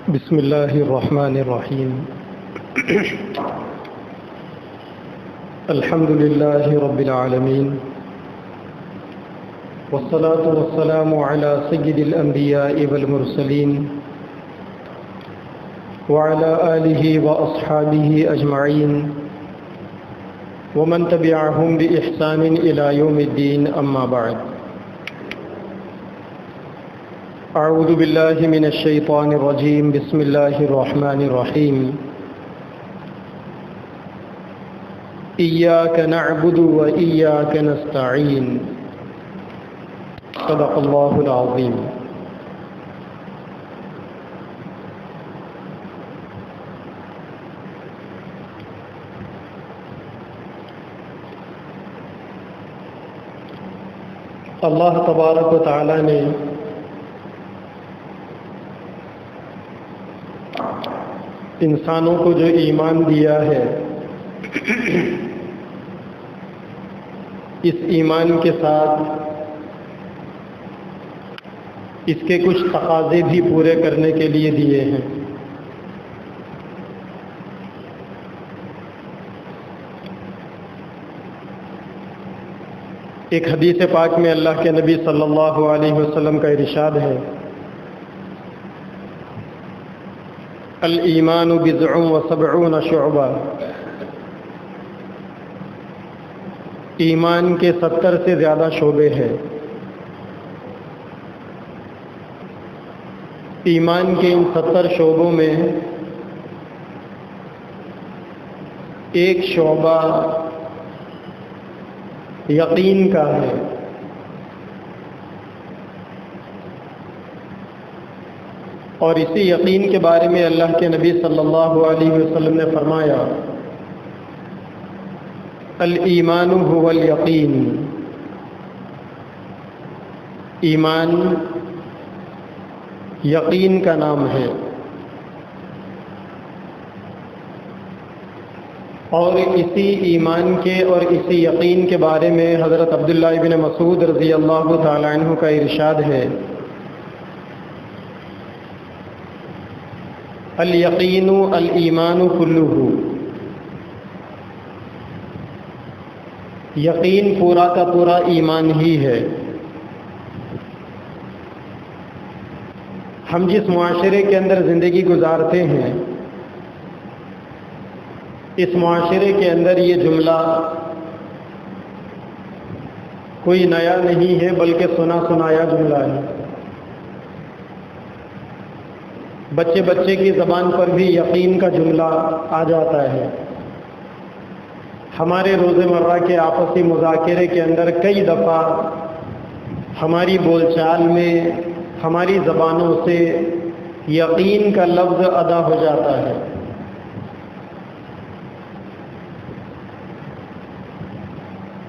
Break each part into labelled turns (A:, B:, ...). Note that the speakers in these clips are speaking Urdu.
A: بسم اللہ الرحمن الرحیم الحمد للہ رب العالمین والصلاة والسلام على سید الانبیاء والمرسلین وعلى آلہ واصحابہ اجمعین ومن تبعہم بإحسان إلى یوم الدین اما بعد اعوذ باللہ من الشیطان الرجیم بسم اللہ الرحمن الرحیم ایاک نعبد و ایاک نستعین صدق اللہ العظیم۔ اللہ تبارک و تعالی نے انسانوں کو جو ایمان دیا ہے، اس ایمان کے ساتھ اس کے کچھ تقاضے بھی پورے کرنے کے لیے دیے ہیں۔ ایک حدیث پاک میں اللہ کے نبی صلی اللہ علیہ وسلم کا ارشاد ہے، الایمان بضع و سبعون شعبہ، ایمان کے 70 سے زیادہ شعبے ہیں۔ ایمان کے ان 70 شعبوں میں ایک شعبہ یقین کا ہے، اور اسی یقین کے بارے میں اللہ کے نبی صلی اللہ علیہ وسلم نے فرمایا، الایمان هو الیقین، ایمان یقین کا نام ہے۔ اور اسی ایمان کے اور اسی یقین کے بارے میں حضرت عبداللہ ابن مسعود رضی اللہ تعالی عنہ کا ارشاد ہے، الیقین الایمان کلہ، یقین پورا کا پورا ایمان ہی ہے۔ ہم جس معاشرے کے اندر زندگی گزارتے ہیں، اس معاشرے کے اندر یہ جملہ کوئی نیا نہیں ہے، بلکہ سنا سنایا جملہ ہے۔ بچے بچے کی زبان پر بھی یقین کا جملہ آ جاتا ہے۔ ہمارے روزمرہ کے آپسی مذاکرے کے اندر کئی دفعہ ہماری بول چال میں ہماری زبانوں سے یقین کا لفظ ادا ہو جاتا ہے۔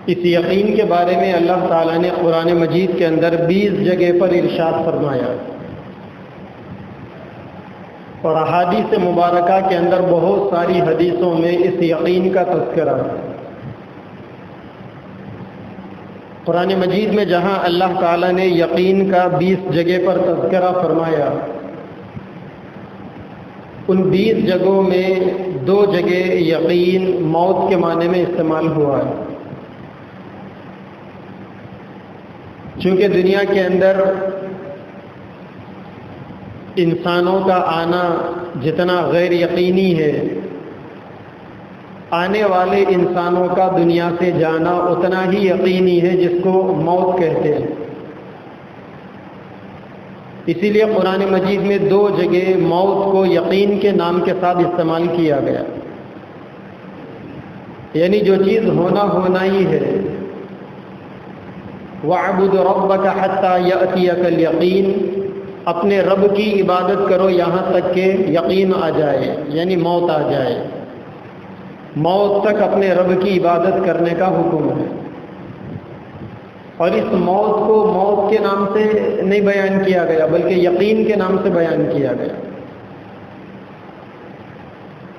A: اس یقین کے بارے میں اللہ تعالیٰ نے قرآن مجید کے اندر 20 جگہ پر ارشاد فرمایا، اور احادیث مبارکہ کے اندر بہت ساری حدیثوں میں اس یقین کا تذکرہ ہے۔ قرآن مجید میں جہاں اللہ تعالیٰ نے یقین کا 20 جگہ پر تذکرہ فرمایا، ان 20 جگہوں میں 2 جگہ یقین موت کے معنی میں استعمال ہوا ہے۔ چونکہ دنیا کے اندر انسانوں کا آنا جتنا غیر یقینی ہے، آنے والے انسانوں کا دنیا سے جانا اتنا ہی یقینی ہے، جس کو موت کہتے ہیں۔ اسی لیے قرآن مجید میں 2 جگہ موت کو یقین کے نام کے ساتھ استعمال کیا گیا، یعنی جو چیز ہونا ہونا ہی ہے۔ وَاعْبُدْ رَبَّكَ حَتَّى يَأْتِيَكَ الْيَقِينُ، اپنے رب کی عبادت کرو یہاں تک کہ یقین آ جائے، یعنی موت آ جائے۔ موت تک اپنے رب کی عبادت کرنے کا حکم ہے، اور اس موت کو موت کے نام سے نہیں بیان کیا گیا، بلکہ یقین کے نام سے بیان کیا گیا۔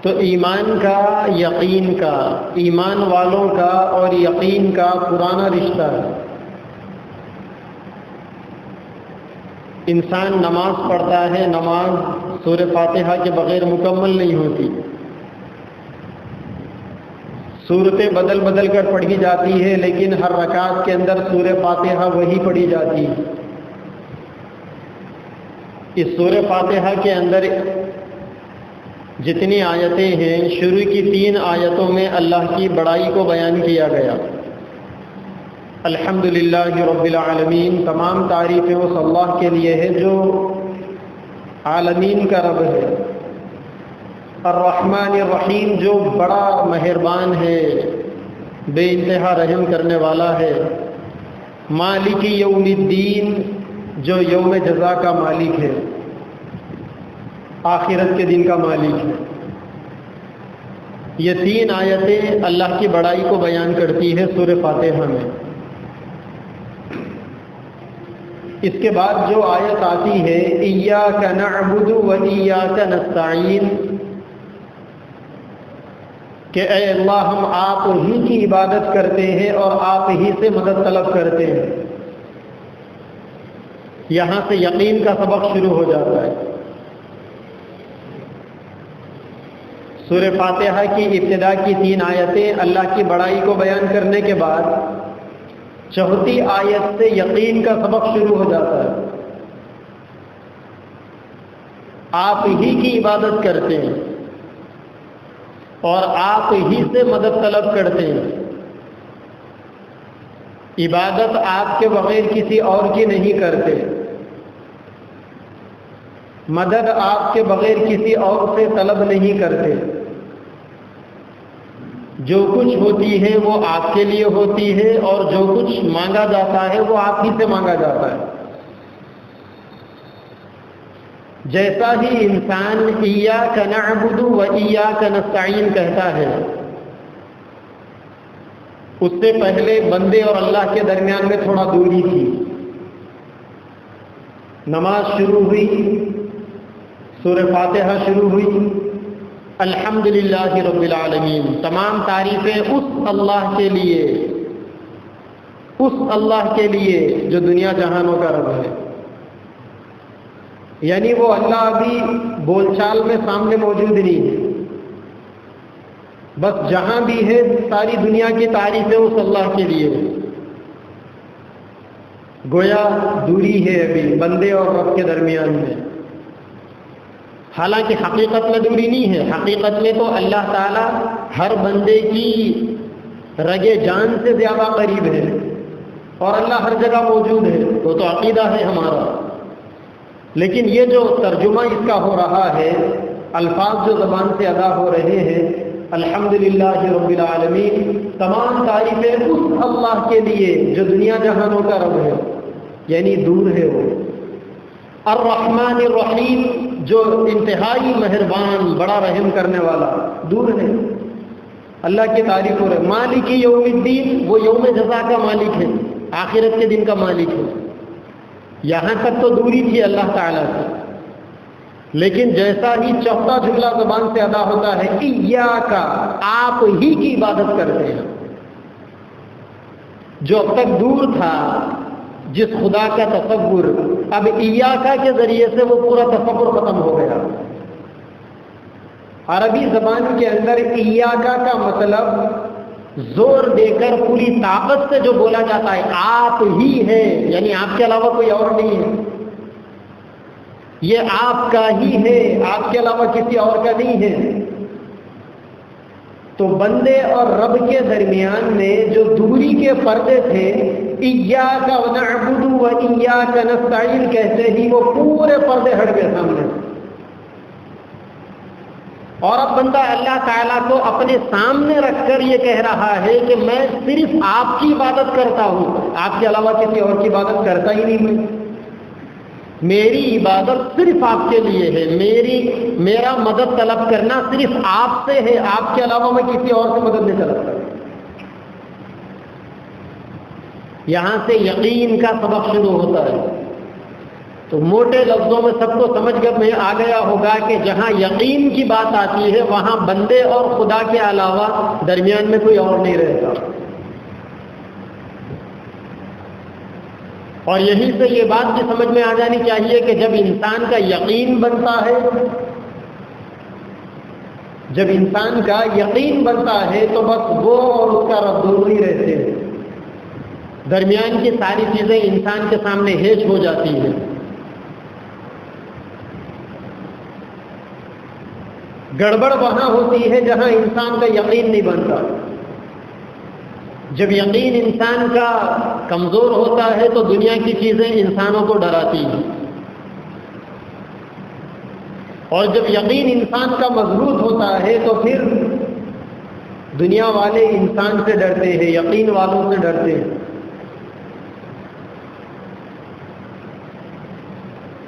A: تو ایمان کا، یقین کا، ایمان والوں کا اور یقین کا پرانا رشتہ ہے۔ انسان نماز پڑھتا ہے، نماز سورہ فاتحہ کے بغیر مکمل نہیں ہوتی، سورتیں بدل بدل کر پڑھی جاتی ہے، لیکن ہر رکعت کے اندر سورہ فاتحہ وہی پڑھی جاتی ہے۔ اس سورہ فاتحہ کے اندر جتنی آیتیں ہیں، شروع کی 3 آیتوں میں اللہ کی بڑائی کو بیان کیا گیا۔ الحمدللہ رب العالمین، تمام تعریفیں اس اللہ کے لیے ہے جو عالمین کا رب ہے۔ الرحمن الرحیم، جو بڑا مہربان ہے، بے انتہا رحم کرنے والا ہے۔ مالک یوم الدین، جو یوم جزا کا مالک ہے، آخرت کے دن کا مالک ہے۔ یہ 3 آیتیں اللہ کی بڑائی کو بیان کرتی ہے سورہ فاتحہ میں۔ اس کے بعد جو آیت آتی ہے ایاک نعبد و ایاک نستعین، کہ اے اللہ ہم آپ ہی کی عبادت کرتے ہیں اور آپ ہی سے مدد طلب کرتے ہیں۔ یہاں سے یقین کا سبق شروع ہو جاتا ہے۔ سورہ فاتحہ کی ابتدا کی 3 آیتیں اللہ کی بڑائی کو بیان کرنے کے بعد 4تھی آیت سے یقین کا سبق شروع ہو جاتا ہے۔ آپ ہی کی عبادت کرتے ہیں اور آپ ہی سے مدد طلب کرتے ہیں۔ عبادت آپ کے بغیر کسی اور کی نہیں کرتے، مدد آپ کے بغیر کسی اور سے طلب نہیں کرتے۔ جو کچھ ہوتی ہے وہ آپ کے لیے ہوتی ہے، اور جو کچھ مانگا جاتا ہے وہ آپ ہی سے مانگا جاتا ہے۔ جیسا ہی انسان ایاک نعبد و ایاک نستعین کہتا ہے، اس سے پہلے بندے اور اللہ کے درمیان میں تھوڑا دوری تھی۔ نماز شروع ہوئی، سورہ فاتحہ شروع ہوئی، الحمدللہ رب العالمین، تمام تعریفیں اس اللہ کے لیے، اس اللہ کے لیے جو دنیا جہانوں کا رب ہے۔ یعنی وہ اللہ ابھی بول چال میں سامنے موجود نہیں ہے، بس جہاں بھی ہے ساری دنیا کی تعریفیں اس اللہ کے لیے۔ گویا دوری ہے ابھی بندے اور رب کے درمیان میں، حالانکہ حقیقت میں دوری نہیں ہے۔ حقیقت میں تو اللہ تعالیٰ ہر بندے کی رگے جان سے زیادہ قریب ہے، اور اللہ ہر جگہ موجود ہے، وہ تو عقیدہ ہے ہمارا۔ لیکن یہ جو ترجمہ اس کا ہو رہا ہے، الفاظ جو زبان سے ادا ہو رہے ہیں، الحمدللہ رب العالمین، تمام تعریفیں اس اللہ کے لیے جو دنیا جہانوں کا رب ہے، یعنی دور ہے وہ۔ الرحمن الرحیم، جو انتہائی مہربان، بڑا رحم کرنے والا، دور ہے، اللہ کی تعریف ہو رہی۔ مالک یوم الدین، وہ یوم جزا کا مالک ہے، آخرت کے دن کا مالک ہے۔ یہاں تک تو دوری تھی اللہ تعالیٰ سے، لیکن جیسا ہی چوتھا جملہ زبان سے ادا ہوتا ہے ایاک، آپ ہی کی عبادت کرتے ہیں، جو اب تک دور تھا جس خدا کا تصور، اب ایاک کے ذریعے سے وہ پورا تصور ختم ہو گیا۔ عربی زبان کے اندر ایاک کا مطلب زور دے کر پوری طاقت سے جو بولا جاتا ہے، آپ ہی ہے، یعنی آپ کے علاوہ کوئی اور نہیں ہے، یہ آپ کا ہی ہے، آپ کے علاوہ کسی اور کا نہیں ہے۔ تو بندے اور رب کے درمیان میں جو دوری کے پردے تھے، ایاک نعبد و ایاک نستعین کہتے ہی وہ پورے پردے ہٹ گئے سامنے، اور اب بندہ اللہ تعالیٰ کو اپنے سامنے رکھ کر یہ کہہ رہا ہے کہ میں صرف آپ کی عبادت کرتا ہوں، آپ کے علاوہ کسی اور کی عبادت کرتا ہی نہیں میں۔ میری عبادت صرف آپ کے لیے ہے، میرا مدد طلب کرنا صرف آپ سے ہے، آپ کے علاوہ میں کسی اور سے مدد نہیں طلب کرتا۔ یہاں سے یقین کا سبق شروع ہوتا ہے۔ تو موٹے لفظوں میں سب کو سمجھ میں آ گیا ہوگا کہ جہاں یقین کی بات آتی ہے وہاں بندے اور خدا کے علاوہ درمیان میں کوئی اور نہیں رہتا۔ اور یہیں سے یہ بات بھی سمجھ میں آ جانی چاہیے کہ جب انسان کا یقین بنتا ہے، جب انسان کا یقین بنتا ہے تو بس وہ اور اس کا رب دونوں ہی رہتے ہیں، درمیان کی ساری چیزیں انسان کے سامنے ہیج ہو جاتی ہیں۔ گڑبڑ وہاں ہوتی ہے جہاں انسان کا یقین نہیں بنتا۔ جب یقین انسان کا کمزور ہوتا ہے تو دنیا کی چیزیں انسانوں کو ڈراتی ہیں، اور جب یقین انسان کا مضبوط ہوتا ہے تو پھر دنیا والے انسان سے ڈرتے ہیں، یقین والوں سے ڈرتے ہیں۔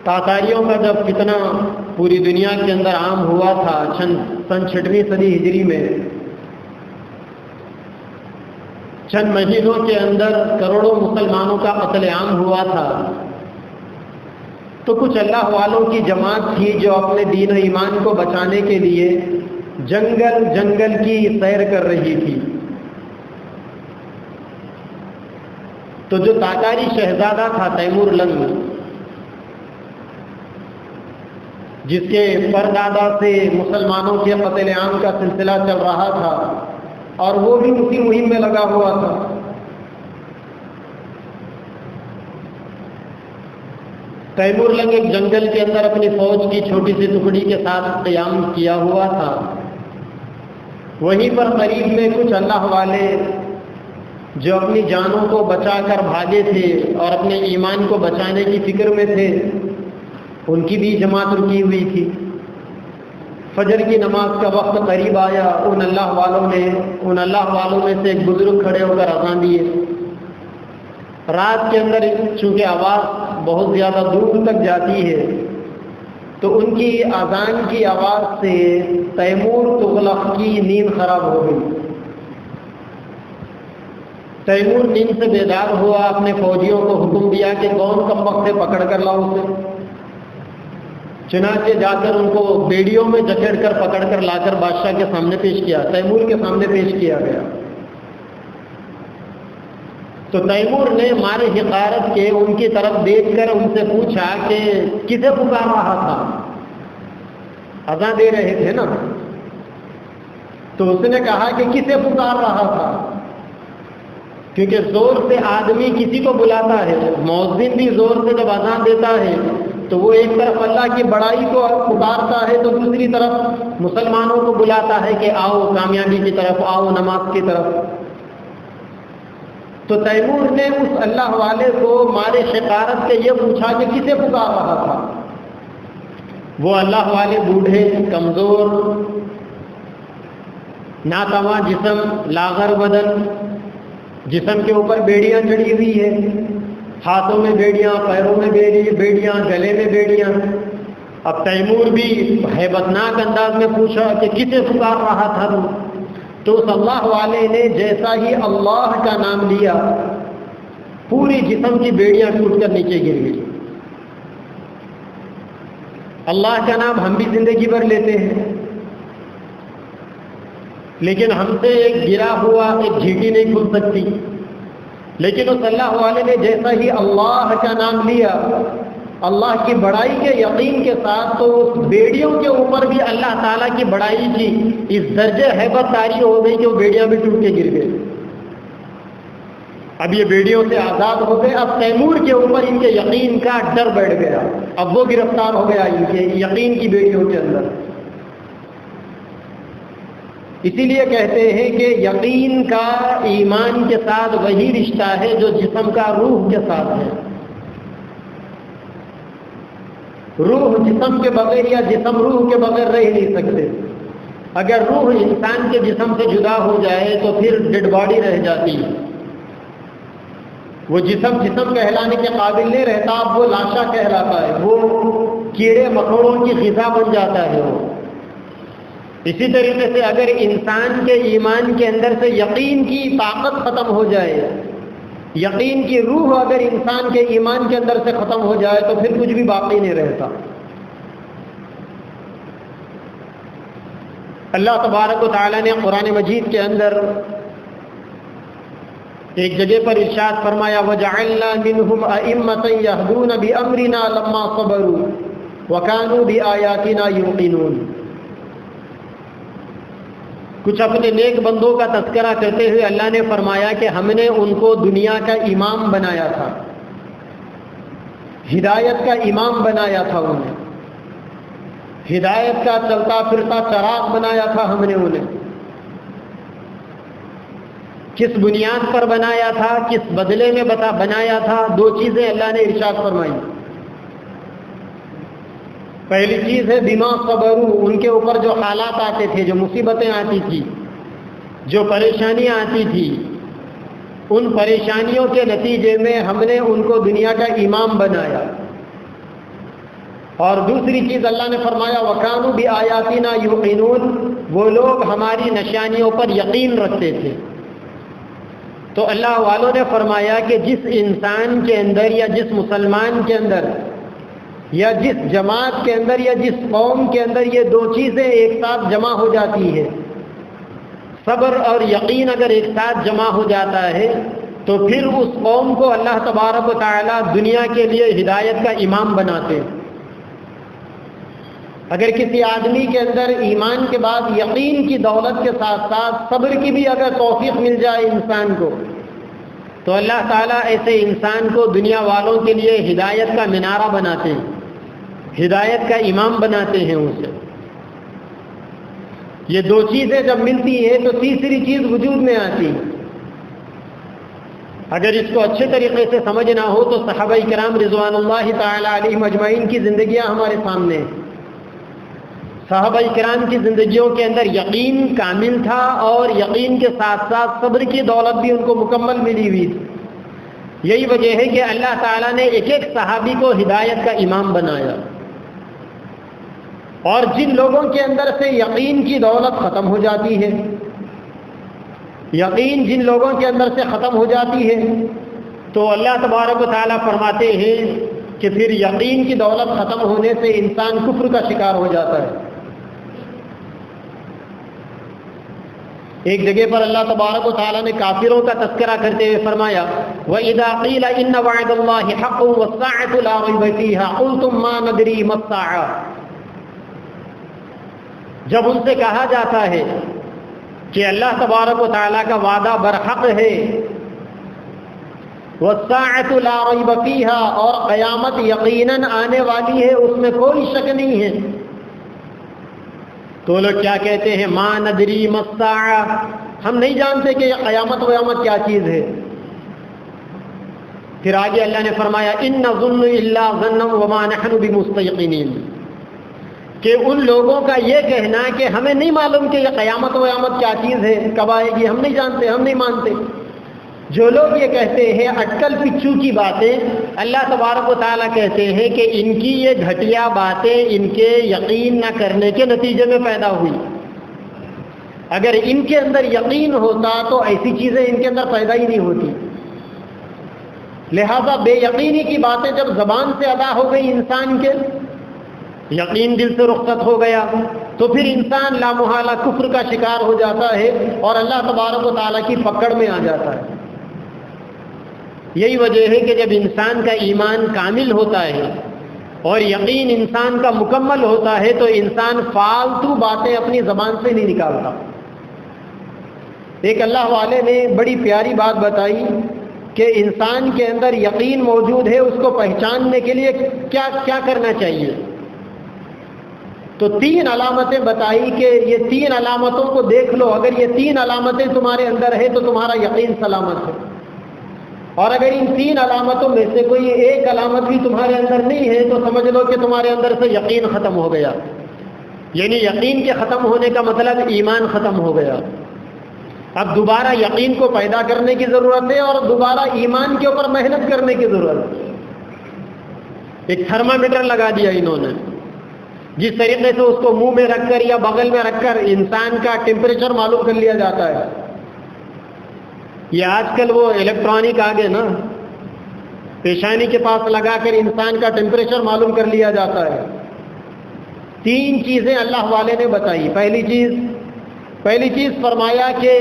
A: تاتاریوں کا جب فتنہ پوری دنیا کے اندر عام ہوا تھا سن 6ویں صدی ہجری میں، چند مہینوں کے اندر کروڑوں مسلمانوں کا قتل عام ہوا تھا، تو کچھ اللہ والوں کی جماعت تھی جو اپنے دین و ایمان کو بچانے کے لیے جنگل کی سیر کر رہی تھی۔ تو جو تاتاری شہزادہ تھا تیمور لنگ، جس کے پردادا سے مسلمانوں کے قتل عام کا سلسلہ چل رہا تھا اور وہ بھی اسی مہم میں لگا ہوا تھا، تیمور لنگ ایک جنگل کے اندر اپنی فوج کی چھوٹی سی ٹکڑی کے ساتھ قیام کیا ہوا تھا۔ وہیں پر قریب میں کچھ اللہ والے جو اپنی جانوں کو بچا کر بھاگے تھے اور اپنے ایمان کو بچانے کی فکر میں تھے، ان کی بھی جماعت رکی ہوئی تھی۔ فجر کی نماز کا وقت قریب آیا، ان اللہ والوں میں سے ایک بزرگ کھڑے ہو کر اذان دیے۔ رات کے اندر چونکہ آواز بہت زیادہ دور تک جاتی ہے تو ان کی اذان کی آواز سے تیمور تغلق کی نیند خراب ہو گئی۔ تیمور نیند سے بیدار ہوا، اپنے فوجیوں کو حکم دیا کہ کون کم وقت سے پکڑ کر لاؤ اسے۔ چنانچہ جا کر ان کو بیڑیوں میں جکڑ کر پکڑ کر لا کر بادشاہ کے سامنے پیش کیا، تیمور کے سامنے پیش کیا گیا۔ تو تیمور نے مارے حقارت کے ان کی طرف دیکھ کر ان سے پوچھا کہ کسے پکار رہا تھا؟ اذان دے رہے تھے نا؟ تو اس نے کہا کہ کسے پکار رہا تھا؟ کیونکہ زور سے آدمی کسی کو بلاتا ہے، مؤذن بھی زور سے جب اذان دیتا ہے تو وہ ایک طرف اللہ کی بڑائی کو پکارتا ہے تو دوسری طرف مسلمانوں کو بلاتا ہے کہ آؤ کامیابی کی طرف، آؤ نماز کی طرف۔ تو تیمور نے اس اللہ والے کو مارے شکارت سے یہ پوچھا کہ کسے پکار رہا تھا؟ وہ اللہ والے بوڑھے، کمزور، ناتواں جسم، لاغر بدن، جسم کے اوپر بیڑیاں چڑھی ہوئی ہے، ہاتھوں میں بیڑیاں، پیروں میں بیڑیاں، گلے میں بیڑیاں۔ اب تیمور بھی ہیبتناک انداز میں پوچھا کہ کسے پکار رہا تھا تو اس اللہ والے نے جیسا ہی اللہ کا نام لیا، پوری جسم کی بیڑیاں ٹوٹ کر نیچے گر گئی۔ اللہ کا نام ہم بھی زندگی بھر لیتے ہیں، لیکن ہم سے ایک گرا ہوا ایک جھیٹی نہیں کھل سکتی، لیکن اس اللہ والے نے جیسا ہی اللہ کا نام لیا، اللہ کی بڑائی کے یقین کے ساتھ، تو اس بیڑیوں کے اوپر بھی اللہ تعالیٰ کی بڑائی کی اس درجے ہیبت طاری ہو گئی کہ وہ بیڑیاں بھی ٹوٹ کے گر گئے۔ اب یہ بیڑیوں سے آزاد ہو گئے، اب تیمور کے اوپر ان کے یقین کا ڈر بیٹھ گیا، اب وہ گرفتار ہو گیا ان کے یقین کی بیڑیوں کے اندر۔ اسی لیے کہتے ہیں کہ یقین کا ایمان کے ساتھ وہی رشتہ ہے جو جسم کا روح کے ساتھ ہے۔ روح جسم کے بغیر یا جسم روح کے بغیر رہ نہیں سکتے۔ اگر روح انسان کے جسم سے جدا ہو جائے تو پھر ڈیڈ باڈی رہ جاتی ہے، وہ جسم کہلانے کے قابل نہیں رہتا، اب وہ لاشا کہلاتا ہے، وہ کیڑے مکوڑوں کی غذا بن جاتا ہے وہ۔ اسی طریقے سے اگر انسان کے ایمان کے اندر سے یقین کی طاقت ختم ہو جائے، یقین کی روح اگر انسان کے ایمان کے اندر سے ختم ہو جائے تو پھر کچھ بھی باقی نہیں رہتا۔ اللہ تبارک و تعالی نے قرآن مجید کے اندر ایک جگہ پر ارشاد فرمایا وَجَعَلْنَا مِنْهُمْ أَئِمَّةً يَهْدُونَ بِأَمْرِنَا لَمَّا صَبَرُوا وَكَانُوا بِآيَاتِنَا يُوقِنُونَ۔ کچھ اپنے نیک بندوں کا تذکرہ کرتے ہوئے اللہ نے فرمایا کہ ہم نے ان کو دنیا کا امام بنایا تھا، ہدایت کا امام بنایا تھا، انہیں ہدایت کا چلتا پھرتا چراغ بنایا تھا ہم نے انہیں۔ کس بنیاد پر بنایا تھا، کس بدلے میں بنایا تھا؟ دو چیزیں اللہ نے ارشاد فرمائی۔ پہلی چیز ہے بما صبروا، ان کے اوپر جو حالات آتے تھے، جو مصیبتیں آتی تھی، جو پریشانیاں آتی تھی، ان پریشانیوں کے نتیجے میں ہم نے ان کو دنیا کا امام بنایا۔ اور دوسری چیز اللہ نے فرمایا وَكَانُوا بِآيَاتِنَا يُوقِنُونَ، وہ لوگ ہماری نشانیوں پر یقین رکھتے تھے۔ تو اللہ والوں نے فرمایا کہ جس انسان کے اندر یا جس مسلمان کے اندر یا جس جماعت کے اندر یا جس قوم کے اندر یہ دو چیزیں ایک ساتھ جمع ہو جاتی ہے، صبر اور یقین اگر ایک ساتھ جمع ہو جاتا ہے، تو پھر اس قوم کو اللہ تبارک و تعالی دنیا کے لیے ہدایت کا امام بناتے ہیں۔ اگر کسی آدمی کے اندر ایمان کے بعد یقین کی دولت کے ساتھ ساتھ صبر کی بھی اگر توفیق مل جائے انسان کو، تو اللہ تعالیٰ ایسے انسان کو دنیا والوں کے لیے ہدایت کا مینارہ بناتے ہیں، ہدایت کا امام بناتے ہیں اسے۔ یہ دو چیزیں جب ملتی ہیں تو تیسری چیز وجود میں آتی ہے۔ اگر اس کو اچھے طریقے سے سمجھنا ہو تو صحابہ کرام رضوان اللہ تعالی علیہم اجمعین کی زندگیاں ہمارے سامنے ہیں۔ صحابہ کرام کی زندگیوں کے اندر یقین کامل تھا، اور یقین کے ساتھ ساتھ صبر کی دولت بھی ان کو مکمل ملی ہوئی تھی۔ یہی وجہ ہے کہ اللہ تعالیٰ نے ایک ایک صحابی کو ہدایت کا امام بنایا۔ اور جن لوگوں کے اندر سے یقین کی دولت ختم ہو جاتی ہے، یقین جن لوگوں کے اندر سے ختم ہو جاتی ہے، تو اللہ تبارک و تعالیٰ فرماتے ہیں کہ پھر یقین کی دولت ختم ہونے سے انسان کفر کا شکار ہو جاتا ہے۔ ایک جگہ پر اللہ تبارک و تعالیٰ نے کافروں کا تذکرہ کرتے ہوئے فرمایا وَإِذَا قِيلَ إِنَّ وَعْدَ اللَّهِ حَقٌّ وَالسَّاعَةُ لَا رَيْبَ فِيهَا قُلْتُمْ مَا نَدْرِي مَا السَّاعَةُ، جب ان سے کہا جاتا ہے کہ اللہ تبارک و تعالیٰ کا وعدہ برحق ہے، وَالسَّاعَةُ لَا رَيْبَ فِيهَا، اور قیامت یقیناً آنے والی ہے، اس میں کوئی شک نہیں ہے، تو لوگ کیا کہتے ہیں ما ندری ما الساعہ، ہم نہیں جانتے کہ یہ قیامت ویامت کیا چیز ہے۔ پھر آگے اللہ نے فرمایا ان نظن الا ظنا وما نحن بمستيقنين، کہ ان لوگوں کا یہ کہنا کہ ہمیں نہیں معلوم کہ یہ قیامت ویامت کیا چیز ہے، کب آئے گی، ہم نہیں جانتے، ہم نہیں مانتے۔ جو لوگ یہ کہتے ہیں اٹکل پچو کی باتیں، اللہ تبارک و تعالیٰ کہتے ہیں کہ ان کی یہ گھٹیا باتیں ان کے یقین نہ کرنے کے نتیجے میں پیدا ہوئی۔ اگر ان کے اندر یقین ہوتا تو ایسی چیزیں ان کے اندر پیدا ہی نہیں ہوتی۔ لہذا بے یقینی کی باتیں جب زبان سے ادا ہو گئی انسان کے، یقین دل سے رخصت ہو گیا، تو پھر انسان لامحالہ کفر کا شکار ہو جاتا ہے اور اللہ تبارک و تعالیٰ کی پکڑ میں آ جاتا ہے۔ یہی وجہ ہے کہ جب انسان کا ایمان کامل ہوتا ہے اور یقین انسان کا مکمل ہوتا ہے تو انسان فالتو باتیں اپنی زبان سے نہیں نکالتا۔ ایک اللہ والے نے بڑی پیاری بات بتائی کہ انسان کے اندر یقین موجود ہے، اس کو پہچاننے کے لیے کیا کیا کرنا چاہیے۔ تو 3 علامتیں بتائی کہ یہ 3 علامتوں کو دیکھ لو، اگر یہ 3 علامتیں تمہارے اندر ہے تو تمہارا یقین سلامت ہے، اور اگر ان 3 علامتوں میں سے کوئی ایک علامت بھی تمہارے اندر نہیں ہے تو سمجھ لو کہ تمہارے اندر سے یقین ختم ہو گیا۔ یعنی یقین کے ختم ہونے کا مطلب ایمان ختم ہو گیا۔ اب دوبارہ یقین کو پیدا کرنے کی ضرورت ہے اور دوبارہ ایمان کے اوپر محنت کرنے کی ضرورت ہے۔ ایک تھرمامیٹر لگا دیا انہوں نے، جس طریقے سے اس کو منہ میں رکھ کر یا بغل میں رکھ کر انسان کا ٹیمپریچر معلوم کر لیا جاتا ہے۔ یہ آج کل وہ الیکٹرانک آ گئے نا، پیشانی کے پاس لگا کر انسان کا ٹیمپریچر معلوم کر لیا جاتا ہے۔ 3 چیزیں اللہ والے نے بتائی۔ پہلی چیز فرمایا کہ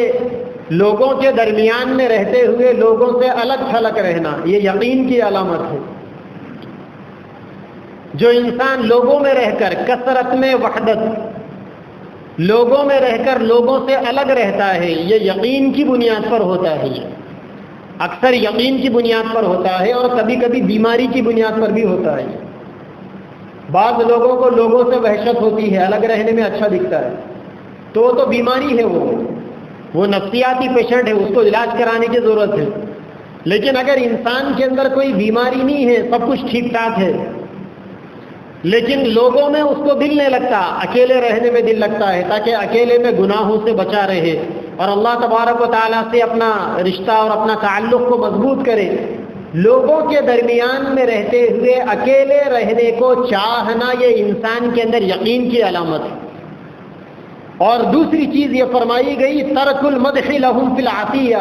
A: لوگوں کے درمیان میں رہتے ہوئے لوگوں سے الگ تھلگ رہنا، یہ یقین کی علامت ہے۔ جو انسان لوگوں میں رہ کر کثرت میں وحدت، لوگوں میں رہ کر لوگوں سے الگ رہتا ہے، یہ یقین کی بنیاد پر ہوتا ہے، اکثر یقین کی بنیاد پر ہوتا ہے، اور کبھی کبھی بیماری کی بنیاد پر بھی ہوتا ہے۔ بعض لوگوں کو لوگوں سے وحشت ہوتی ہے، الگ رہنے میں اچھا دکھتا ہے، تو وہ تو بیماری ہے، وہ نفسیاتی پیشنٹ ہے، اس کو علاج کرانے کی ضرورت ہے۔ لیکن اگر انسان کے اندر کوئی بیماری نہیں ہے، سب کچھ ٹھیک ٹھاک ہے، لیکن لوگوں میں اس کو دل نہیں لگتا، اکیلے رہنے میں دل لگتا ہے، تاکہ اکیلے میں گناہوں سے بچا رہے اور اللہ تبارک و تعالیٰ سے اپنا رشتہ اور اپنا تعلق کو مضبوط کرے، لوگوں کے درمیان میں رہتے ہوئے اکیلے رہنے کو چاہنا، یہ انسان کے اندر یقین کی علامت ہے۔ اور دوسری چیز یہ فرمائی گئی، ترک المدح لہم فی العطیہ،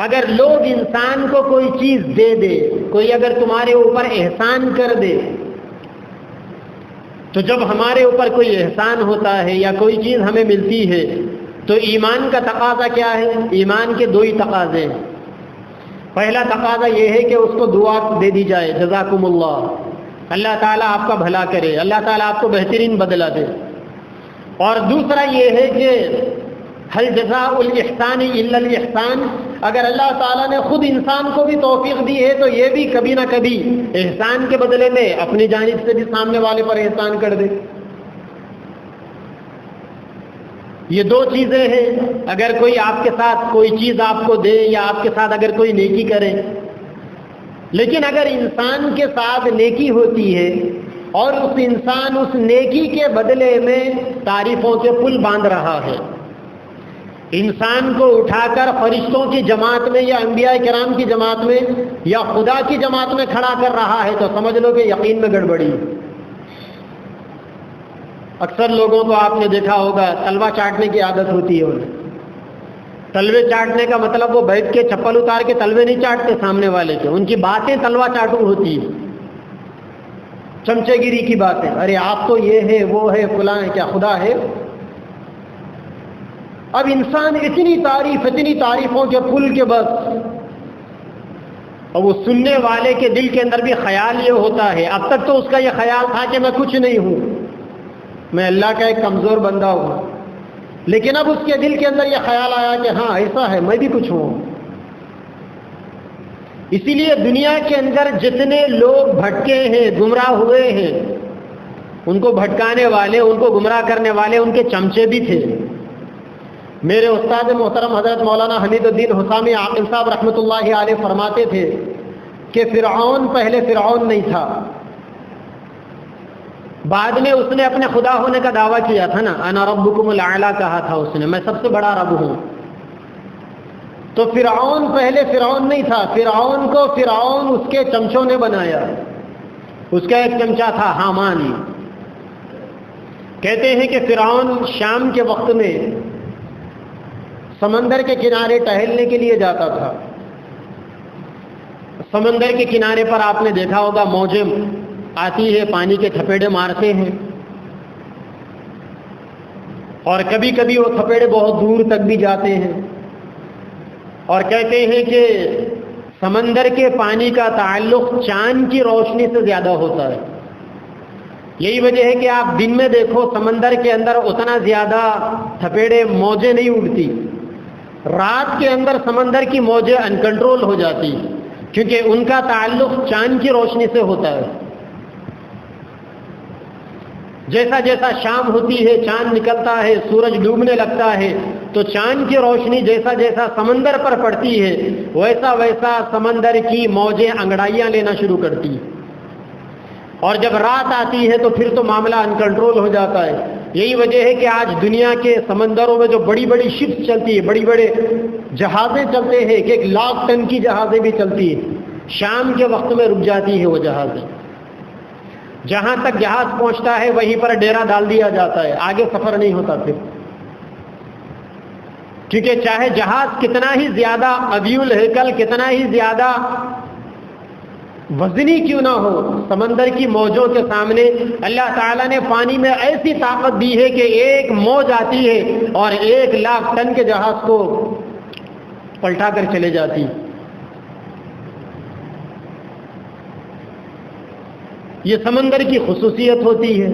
A: اگر لوگ انسان کو کوئی چیز دے دے، کوئی اگر تمہارے اوپر احسان کر دے، تو جب ہمارے اوپر کوئی احسان ہوتا ہے یا کوئی چیز ہمیں ملتی ہے تو ایمان کا تقاضا کیا ہے؟ ایمان کے دو ہی تقاضے ہیں۔ پہلا تقاضا یہ ہے کہ اس کو دعا دے دی جائے، جزاکم اللہ، اللہ تعالیٰ آپ کا بھلا کرے، اللہ تعالیٰ آپ کو بہترین بدلہ دے۔ اور دوسرا یہ ہے کہ ہل جزاء الاحسان الا الاحسان، اگر اللہ تعالیٰ نے خود انسان کو بھی توفیق دی ہے تو یہ بھی کبھی نہ کبھی احسان کے بدلے میں اپنی جانب سے بھی سامنے والے پر احسان کر دے۔ یہ دو چیزیں ہیں، اگر کوئی آپ کے ساتھ کوئی چیز آپ کو دے یا آپ کے ساتھ اگر کوئی نیکی کرے، لیکن اگر انسان کے ساتھ نیکی ہوتی ہے اور اس انسان اس نیکی کے بدلے میں تعریفوں کے پل باندھ رہا ہے، انسان کو اٹھا کر فرشتوں کی جماعت میں یا انبیاء کرام کی جماعت میں یا خدا کی جماعت میں کھڑا کر رہا ہے، تو سمجھ لو کہ یقین میں گڑبڑی۔ اکثر لوگوں کو آپ نے دیکھا ہوگا تلوا چاٹنے کی عادت ہوتی ہے انہیں۔ تلوے چاٹنے کا مطلب وہ بیٹھ کے چپل اتار کے تلوے نہیں چاٹتے سامنے والے کے، ان کی باتیں تلوا چاٹو ہوتی ہے، چمچے گیری کی باتیں، ارے آپ تو یہ ہے وہ ہے فلاں ہے، کیا خدا ہے؟ اب انسان اتنی تعریفوں کے پل کے بس، اور وہ سننے والے کے دل کے اندر بھی خیال یہ ہوتا ہے، اب تک تو اس کا یہ خیال تھا کہ میں کچھ نہیں ہوں، میں اللہ کا ایک کمزور بندہ ہوں، لیکن اب اس کے دل کے اندر یہ خیال آیا کہ ہاں ایسا ہے، میں بھی کچھ ہوں۔ اسی لیے دنیا کے اندر جتنے لوگ بھٹکے ہیں، گمراہ ہوئے ہیں، ان کو بھٹکانے والے، ان کو گمراہ کرنے والے ان کے چمچے بھی تھے۔ میرے استاد محترم حضرت مولانا حمید الدین حسامی عاقل صاحب رحمۃ اللہ علیہ فرماتے تھے کہ فرعون پہلے فرعون نہیں تھا، بعد میں اس نے اپنے خدا ہونے کا دعویٰ کیا تھا نا، انا ربکم الاعلی کہا تھا اس نے، میں سب سے بڑا رب ہوں۔ تو فرعون پہلے فرعون نہیں تھا، فرعون کو فرعون اس کے چمچوں نے بنایا۔ اس کا ایک چمچا تھا حامان۔ کہتے ہیں کہ فرعون شام کے وقت میں سمندر کے کنارے ٹہلنے کے لیے جاتا تھا۔ سمندر کے کنارے پر آپ نے دیکھا ہوگا موجیں آتی ہے، پانی کے تھپیڑے مارتے ہیں، اور کبھی کبھی وہ تھپیڑے بہت دور تک بھی جاتے ہیں، اور کہتے ہیں کہ سمندر کے پانی کا تعلق چاند کی روشنی سے زیادہ ہوتا ہے۔ یہی وجہ ہے کہ آپ دن میں دیکھو سمندر کے اندر اتنا زیادہ تھپیڑے موجیں نہیں اٹھتی، رات کے اندر سمندر کی موجیں انکنٹرول ہو جاتی، کیونکہ ان کا تعلق چاند کی روشنی سے ہوتا ہے۔ جیسا جیسا شام ہوتی ہے، چاند نکلتا ہے، سورج ڈوبنے لگتا ہے، تو چاند کی روشنی جیسا جیسا سمندر پر پڑتی ہے، ویسا ویسا سمندر کی موجیں انگڑائیاں لینا شروع کرتی ہیں، اور جب رات آتی ہے تو پھر تو معاملہ انکنٹرول ہو جاتا ہے۔ یہی وجہ ہے کہ آج دنیا کے سمندروں میں جو بڑی بڑی شپس چلتی ہے، بڑی بڑے جہازیں چلتے ہیں، کہ 1,00,000 ٹن کی جہازیں بھی چلتی ہیں، شام کے وقت میں رک جاتی ہے وہ جہازیں۔ جہاں تک جہاز پہنچتا ہے وہیں پر ڈیرا ڈال دیا جاتا ہے، آگے سفر نہیں ہوتا پھر، کیونکہ چاہے جہاز کتنا ہی زیادہ قوی الہیکل، کتنا ہی زیادہ وزنی کیوں نہ ہو، سمندر کی موجوں کے سامنے اللہ تعالیٰ نے پانی میں ایسی طاقت دی ہے کہ ایک موج آتی ہے اور 1,00,000 ٹن کے جہاز کو پلٹا کر چلے جاتی. یہ سمندر کی خصوصیت ہوتی ہے.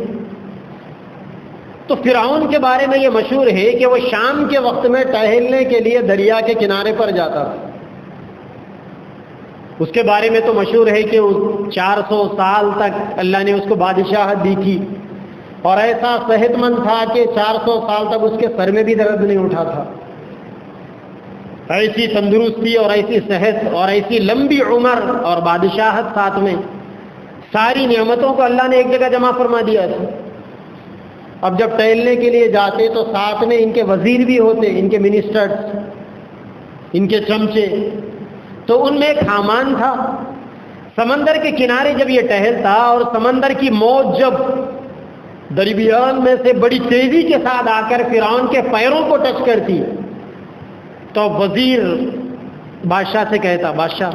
A: تو فرعون کے بارے میں یہ مشہور ہے کہ وہ شام کے وقت میں ٹہلنے کے لیے دریا کے کنارے پر جاتا تھا. اس کے بارے میں تو مشہور ہے کہ 400 سال تک اللہ نے اس کو بادشاہت دی تھی اور ایسا صحت مند تھا کہ 400 سال تک اس کے سر میں بھی درد نہیں اٹھا تھا. ایسی تندرستی اور ایسی صحت اور ایسی لمبی عمر اور بادشاہت ساتھ میں، ساری نعمتوں کو اللہ نے ایک جگہ جمع فرما دیا تھا. اب جب ٹہلنے کے لیے جاتے تو ساتھ میں ان کے وزیر بھی ہوتے، ان کے منسٹرز، ان کے چمچے. تو ان میں ایک حامان تھا. سمندر کے کنارے جب یہ ٹہلتا اور سمندر کی موج جب درمیان میں سے بڑی تیزی کے ساتھ آ کر فرعون کے پیروں کو ٹچ کرتی تو وزیر بادشاہ سے کہتا، بادشاہ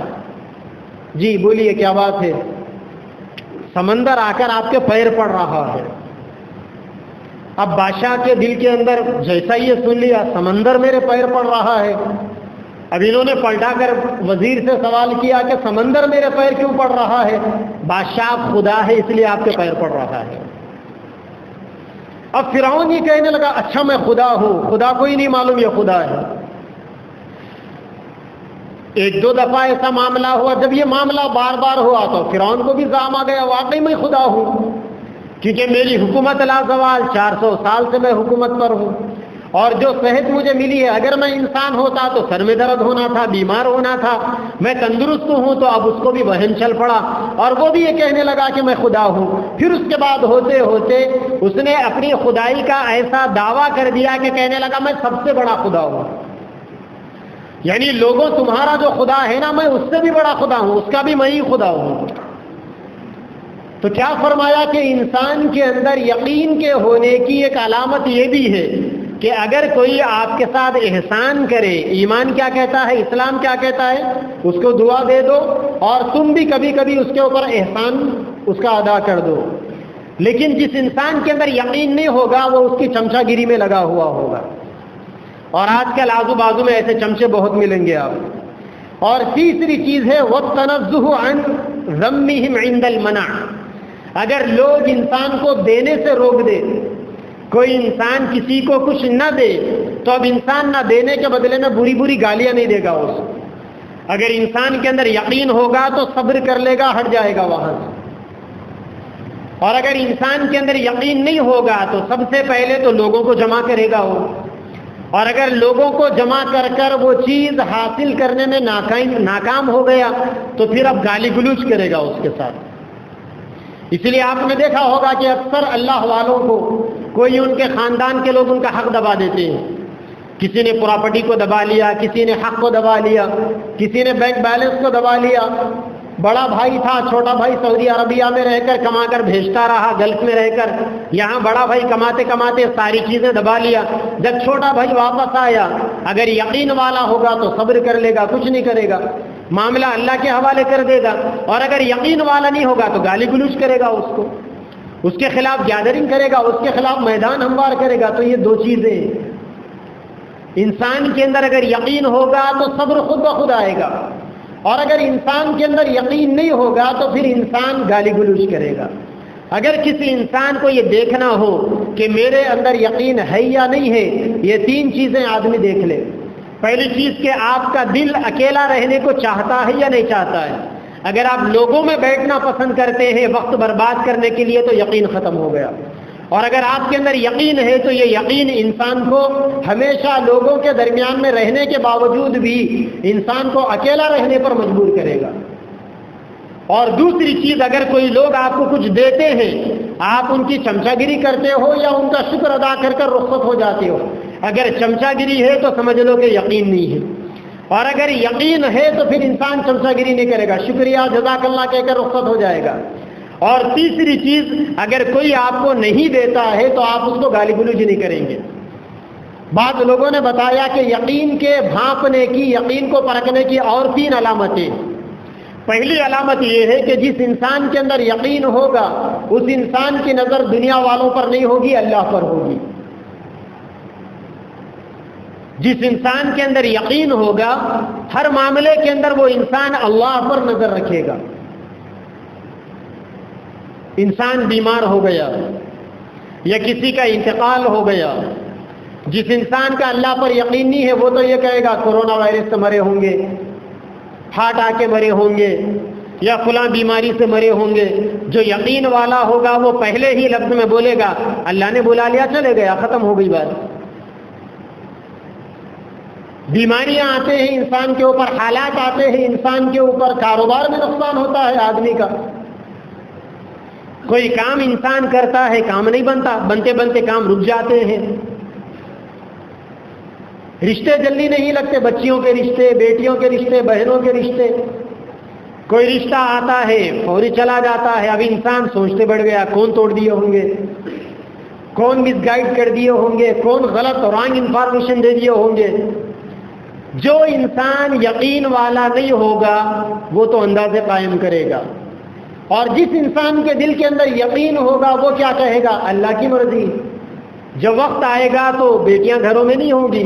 A: جی بولیے کیا بات ہے؟ سمندر آ کر آپ کے پیر پڑ رہا ہے. اب بادشاہ کے دل کے اندر جیسا یہ سن لیا سمندر میرے پیر پڑ رہا ہے، اب انہوں نے پلٹا کر وزیر سے سوال کیا کہ سمندر میرے پیر کیوں پڑ رہا ہے؟ بادشاہ خدا ہے اس لیے آپ کے پیر پڑ رہا ہے. اب فرعون یہ کہنے لگا اچھا میں خدا ہوں، خدا کو ہی نہیں معلوم یہ خدا ہے. ایک دو دفعہ ایسا معاملہ ہوا. جب یہ معاملہ بار بار ہوا تو فرعون کو بھی زعم آ گیا واقعی میں خدا ہوں، کیونکہ میری حکومت لا زوال 400 سال سے میں حکومت پر ہوں، اور جو صحت مجھے ملی ہے، اگر میں انسان ہوتا تو سر میں درد ہونا تھا، بیمار ہونا تھا. میں تندرست ہوں تو اب اس کو بھی وہن چل پڑا اور وہ بھی یہ کہنے لگا کہ میں خدا ہوں. پھر اس کے بعد ہوتے ہوتے اس نے اپنی خدائی کا ایسا دعویٰ کر دیا کہ کہنے لگا میں سب سے بڑا خدا ہوں. یعنی لوگوں تمہارا جو خدا ہے نا، میں اس سے بھی بڑا خدا ہوں، اس کا بھی میں ہی خدا ہوں. تو کیا فرمایا کہ انسان کے اندر یقین کے ہونے کی ایک علامت یہ بھی ہے کہ اگر کوئی آپ کے ساتھ احسان کرے، ایمان کیا کہتا ہے، اسلام کیا کہتا ہے، اس کو دعا دے دو اور تم بھی کبھی کبھی اس کے اوپر احسان اس کا ادا کر دو. لیکن جس انسان کے اندر یقین نہیں ہوگا وہ اس کی چمچا گیری میں لگا ہوا ہوگا. اور آج کل آزو بازو میں ایسے چمچے بہت ملیں گے آپ. اور تیسری چیز ہے وَالتَّنَزُّهُ عَنْ ذَمِّهِمْ عِنْدَ الْمَنَعِ. اگر لوگ انسان کو دینے سے روک دے، کوئی انسان کسی کو کچھ نہ دے تو اب انسان نہ دینے کے بدلے میں بری بری گالیاں نہیں دے گا اس کو. اگر انسان کے اندر یقین ہوگا تو صبر کر لے گا، ہٹ جائے گا وہاں سے. اور اگر انسان کے اندر یقین نہیں ہوگا تو سب سے پہلے تو لوگوں کو جمع کرے گا وہ، اور اگر لوگوں کو جمع کر کر وہ چیز حاصل کرنے میں ناکام ہو گیا تو پھر اب گالی گلوچ کرے گا اس کے ساتھ. اس لیے آپ نے دیکھا ہوگا کہ اکثر اللہ والوں کو کوئی ان کے خاندان کے لوگ ان کا حق دبا دیتے ہیں. کسی نے پراپرٹی کو دبا لیا، کسی نے حق کو دبا لیا، کسی نے بینک بیلنس کو دبا لیا. بڑا بھائی تھا، چھوٹا بھائی سعودی عربیہ میں رہ کر کما کر بھیجتا رہا، گلف میں رہ کر. یہاں بڑا بھائی کماتے کماتے ساری چیزیں دبا لیا. جب چھوٹا بھائی واپس آیا، اگر یقین والا ہوگا تو صبر کر لے گا، کچھ نہیں کرے گا، معاملہ اللہ کے حوالے کر دے گا. اور اگر یقین والا نہیں ہوگا تو گالی گلوچ کرے گا اس کو، اس کے خلاف گیدرنگ کرے گا، اس کے خلاف میدان ہموار کرے گا. تو یہ دو چیزیں انسان کے اندر اگر یقین ہوگا تو صبر خود بخود آئے گا، اور اگر انسان کے اندر یقین نہیں ہوگا تو پھر انسان گالی گلوچ کرے گا. اگر کسی انسان کو یہ دیکھنا ہو کہ میرے اندر یقین ہے یا نہیں ہے، یہ تین چیزیں آدمی دیکھ لے. پہلی چیز کہ آپ کا دل اکیلا رہنے کو چاہتا ہے یا نہیں چاہتا ہے. اگر آپ لوگوں میں بیٹھنا پسند کرتے ہیں وقت برباد کرنے کے لیے تو یقین ختم ہو گیا. اور اگر آپ کے اندر یقین ہے تو یہ یقین انسان کو ہمیشہ لوگوں کے درمیان میں رہنے کے باوجود بھی انسان کو اکیلا رہنے پر مجبور کرے گا. اور دوسری چیز، اگر کوئی لوگ آپ کو کچھ دیتے ہیں، آپ ان کی چمچا گیری کرتے ہو یا ان کا شکر ادا کر کر رخصت ہو جاتے ہو. اگر چمچا گیری ہے تو سمجھ لو کہ یقین نہیں ہے، اور اگر یقین ہے تو پھر انسان چمچا گیری نہیں کرے گا، شکریہ جزاک اللہ کہہ کر رخصت ہو جائے گا. اور تیسری چیز، اگر کوئی آپ کو نہیں دیتا ہے تو آپ اس کو گالی گلوچ نہیں کریں گے. بعض لوگوں نے بتایا کہ یقین کے بھانپنے کی، یقین کو پرکھنے کی اور تین علامتیں. پہلی علامت یہ ہے کہ جس انسان کے اندر یقین ہوگا اس انسان کی نظر دنیا والوں پر نہیں ہوگی، اللہ پر ہوگی. جس انسان کے اندر یقین ہوگا ہر معاملے کے اندر وہ انسان اللہ پر نظر رکھے گا. انسان بیمار ہو گیا یا کسی کا انتقال ہو گیا، جس انسان کا اللہ پر یقین نہیں ہے وہ تو یہ کہے گا کورونا وائرس سے مرے ہوں گے، ہارٹ آ کے مرے ہوں گے، یا فلاں بیماری سے مرے ہوں گے. جو یقین والا ہوگا وہ پہلے ہی لفظ میں بولے گا اللہ نے بلا لیا، چلے گیا، ختم ہو گئی بات. بیماریاں آتے ہیں انسان کے اوپر، حالات آتے ہیں انسان کے اوپر، کاروبار میں نقصان ہوتا ہے آدمی کا. کوئی کام انسان کرتا ہے کام نہیں بنتا، بنتے بنتے کام رک جاتے ہیں. رشتے جلدی نہیں لگتے، بچیوں کے رشتے، بیٹیوں کے رشتے، بہنوں کے رشتے. کوئی رشتہ آتا ہے فوری چلا جاتا ہے. اب انسان سوچتے بڑھ گیا کون توڑ دیے ہوں گے، کون مس گائیڈ کر دیے ہوں گے، کون غلط اور رانگ انفارمیشن دے دیے ہوں گے. جو انسان یقین والا نہیں ہوگا وہ تو اندازے قائم کرے گا، اور جس انسان کے دل کے اندر یقین ہوگا وہ کیا کہے گا اللہ کی مرضی. جب وقت آئے گا تو بیٹیاں گھروں میں نہیں ہوں گی،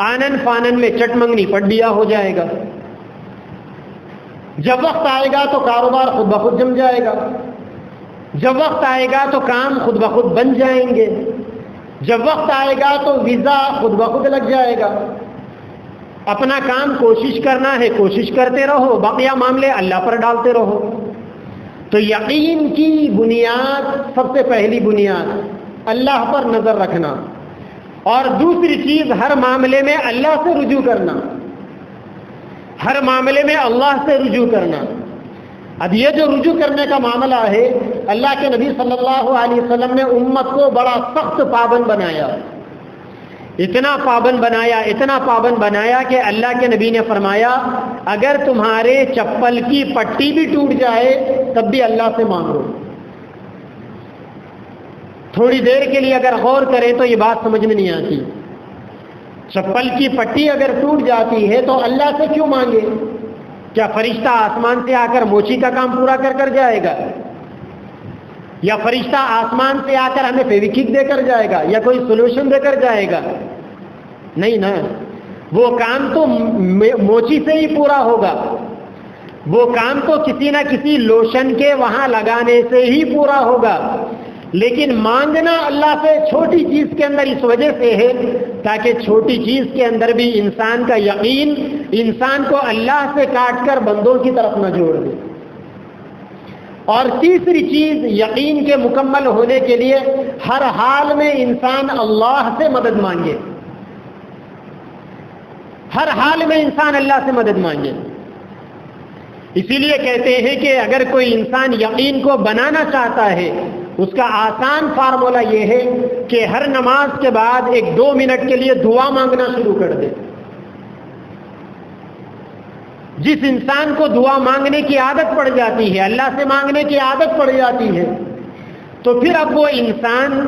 A: آنن فانن میں چٹ منگنی پٹ دیا ہو جائے گا. جب وقت آئے گا تو کاروبار خود بخود جم جائے گا. جب وقت آئے گا تو کام خود بخود بن جائیں گے. جب وقت آئے گا تو ویزا خود بخود لگ جائے گا. اپنا کام کوشش کرنا ہے کوشش کرتے رہو، بقیہ معاملے اللہ پر ڈالتے رہو. تو یقین کی بنیاد، سب سے پہلی بنیاد اللہ پر نظر رکھنا، اور دوسری چیز ہر معاملے میں اللہ سے رجوع کرنا، ہر معاملے میں اللہ سے رجوع کرنا. اب یہ جو رجوع کرنے کا معاملہ ہے، اللہ کے نبی صلی اللہ علیہ وسلم نے امت کو بڑا سخت پابند بنایا. اتنا پابند بنایا کہ اللہ کے نبی نے فرمایا اگر تمہارے چپل کی پٹی بھی ٹوٹ جائے تب بھی اللہ سے مانگو. تھوڑی دیر کے لیے اگر غور کریں تو یہ بات سمجھ میں نہیں آتی. چپل کی پٹی اگر ٹوٹ جاتی ہے تو اللہ سے کیوں مانگے؟ کیا فرشتہ آسمان سے آ کر موچی کا کام پورا کر جائے گا؟ یا فرشتہ آسمان سے آ کر ہمیں فیویکوک دے کر جائے گا، یا کوئی سولوشن دے کر جائے گا؟ نہیں نا. وہ کام تو موچی سے ہی پورا ہوگا، وہ کام تو کسی نہ کسی لوشن کے وہاں لگانے سے ہی پورا ہوگا. لیکن مانگنا اللہ سے چھوٹی چیز کے اندر اس وجہ سے ہے تاکہ چھوٹی چیز کے اندر بھی انسان کا یقین انسان کو اللہ سے کاٹ کر بندوں کی طرف نہ جوڑ دے. اور تیسری چیز یقین کے مکمل ہونے کے لیے ہر حال میں انسان اللہ سے مدد مانگے. ہر حال میں انسان اللہ سے مدد مانگے. اسی لیے کہتے ہیں کہ اگر کوئی انسان یقین کو بنانا چاہتا ہے اس کا آسان فارمولہ یہ ہے کہ ہر نماز کے بعد 1-2 منٹ کے لیے دعا مانگنا شروع کر دے. جس انسان کو دعا مانگنے کی عادت پڑ جاتی ہے، اللہ سے مانگنے کی عادت پڑ جاتی ہے، تو پھر اب وہ انسان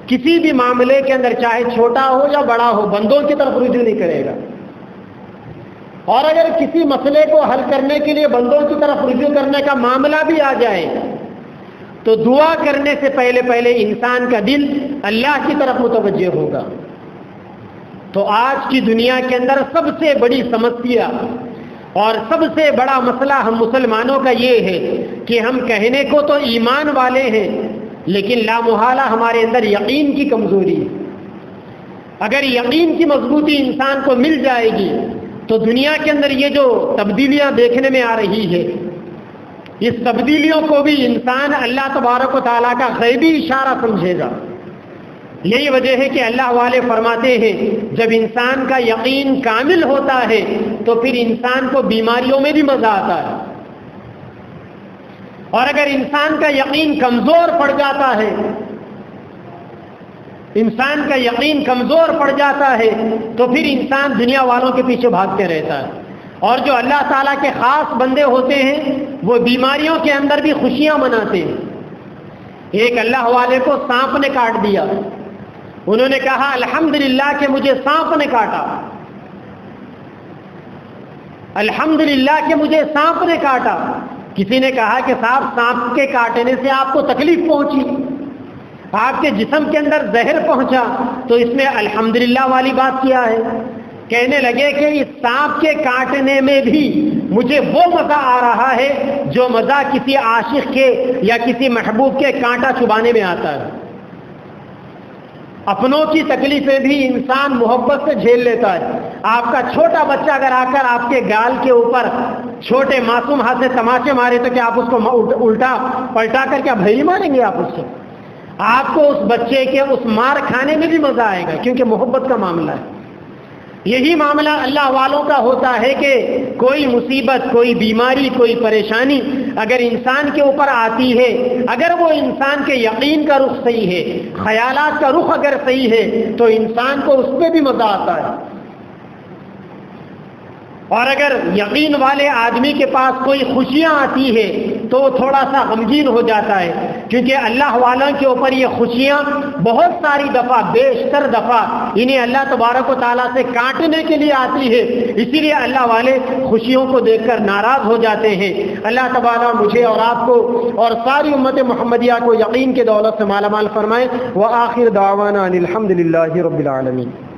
A: کسی بھی معاملے کے اندر چاہے چھوٹا ہو یا بڑا ہو بندوں کی طرف رجوع نہیں کرے گا. اور اگر کسی مسئلے کو حل کرنے کے لیے بندوں کی طرف رجوع کرنے کا معاملہ بھی آ جائے تو دعا کرنے سے پہلے انسان کا دل اللہ کی طرف متوجہ ہوگا. تو آج کی دنیا کے اندر سب سے بڑی سمسیا اور سب سے بڑا مسئلہ ہم مسلمانوں کا یہ ہے کہ ہم کہنے کو تو ایمان والے ہیں لیکن لامحالہ ہمارے اندر یقین کی کمزوری ہے. اگر یقین کی مضبوطی انسان کو مل جائے گی تو دنیا کے اندر یہ جو تبدیلیاں دیکھنے میں آ رہی ہے، اس تبدیلیوں کو بھی انسان اللہ تبارک و تعالیٰ کا غیبی اشارہ سمجھے گا. یہی وجہ ہے کہ اللہ والے فرماتے ہیں جب انسان کا یقین کامل ہوتا ہے تو پھر انسان کو بیماریوں میں بھی مزہ آتا ہے، اور اگر انسان کا یقین کمزور پڑ جاتا ہے تو پھر انسان دنیا والوں کے پیچھے بھاگتے رہتا ہے. اور جو اللہ تعالیٰ کے خاص بندے ہوتے ہیں وہ بیماریوں کے اندر بھی خوشیاں مناتے ہیں. ایک اللہ والے کو سانپ نے کاٹ دیا، انہوں نے کہا الحمدللہ کہ مجھے سانپ نے کاٹا، الحمدللہ کہ مجھے سانپ نے کاٹا. کسی نے کہا کہ صاحب سانپ کے کاٹنے سے آپ کو تکلیف پہنچی، آپ کے جسم کے اندر زہر پہنچا تو اس میں الحمدللہ والی بات کیا ہے؟ کہنے لگے کہ اس سانپ کے کاٹنے میں بھی مجھے وہ مزہ آ رہا ہے جو مزہ کسی عاشق کے یا کسی محبوب کے کانٹا چبانے میں آتا ہے۔ اپنوں کی تکلیفیں بھی انسان محبت سے جھیل لیتا ہے۔ آپ کا چھوٹا بچہ اگر آ کر آپ کے گال کے اوپر چھوٹے معصوم ہاتھ سے تماچے مارے تو کیا آپ اس کو الٹا پلٹا کر کیا بھئی ماریں گے؟ آپ اس سے آپ کو اس بچے کے اس مار کھانے میں بھی مزہ آئے گا، کیونکہ محبت کا معاملہ ہے۔ یہی معاملہ اللہ والوں کا ہوتا ہے کہ کوئی مصیبت، کوئی بیماری، کوئی پریشانی اگر انسان کے اوپر آتی ہے، اگر وہ انسان کے یقین کا رخ صحیح ہے، خیالات کا رخ اگر صحیح ہے تو انسان کو اس میں بھی مزہ آتا ہے۔ اور اگر یقین والے آدمی کے پاس کوئی خوشیاں آتی ہے تو وہ تھوڑا سا غمگین ہو جاتا ہے، کیونکہ اللہ والوں کے اوپر یہ خوشیاں بہت ساری دفعہ، بیشتر دفعہ انہیں اللہ تبارک و تعالیٰ سے کاٹنے کے لیے آتی ہے، اسی لیے اللہ والے خوشیوں کو دیکھ کر ناراض ہو جاتے ہیں۔ اللہ تبارک مجھے اور آپ کو اور ساری امت محمدیہ کو یقین کے دولت سے مالا مال فرمائے۔ وآخر دعوانا ان الحمد للہ رب العالمین۔